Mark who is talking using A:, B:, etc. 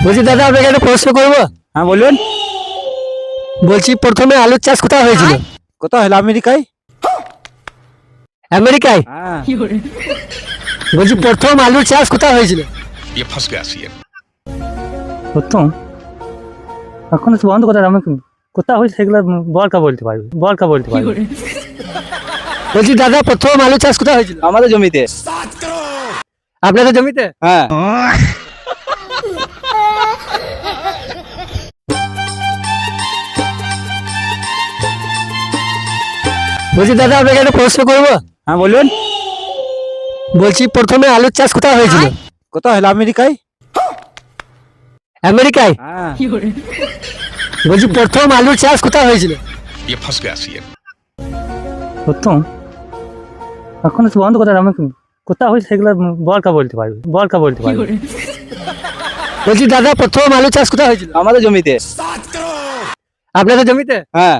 A: বলছি দাদা আপনাকে একটা প্রশ্ন করবো।
B: হ্যাঁ বলুন।
A: বলছি প্রথমে আলুর চাষ কোথায় হয়েছিল?
B: কোথায় হলো? আমেরিকায়।
A: আমেরিকায়?
B: হ্যাঁ।
A: বলছি প্রথম আলুর চাষ কোথায় হয়েছিল?
C: ये फंस गया सीएम।
D: প্রথম এখন তো বন্ধ করে আমি কোথা হয়েছে সেগুলো বলকা বলতে পারবি
A: বলছি দাদা প্রথম আলুর চাষ কোথায় হয়েছিল?
B: আমাদের জমিতে।
A: আপনাদের জমিতে?
B: হ্যাঁ।
A: বলছি দাদা আপনাকে একটা প্রশ্ন করবো।
B: হ্যাঁ বলুন।
A: বলছি প্রথমে আলুর চাষ কোথায় হয়েছিল?
B: কোথায় হলো? আমেরিকায়।
A: আমেরিকায়?
B: হ্যাঁ।
A: বলছি প্রথম আলুর চাষ কোথায় হয়েছিল?
C: ये फंस गया सीएम।
D: প্রথম এখন তো বন্ধ করে আমি কোথা হয়েছে সেগুলো বলকা বলতে পারবি
A: বলছি দাদা প্রথম আলুর চাষ কোথায় হয়েছিল?
B: আমাদের জমিতে।
A: আপনাদের জমিতে?
B: হ্যাঁ।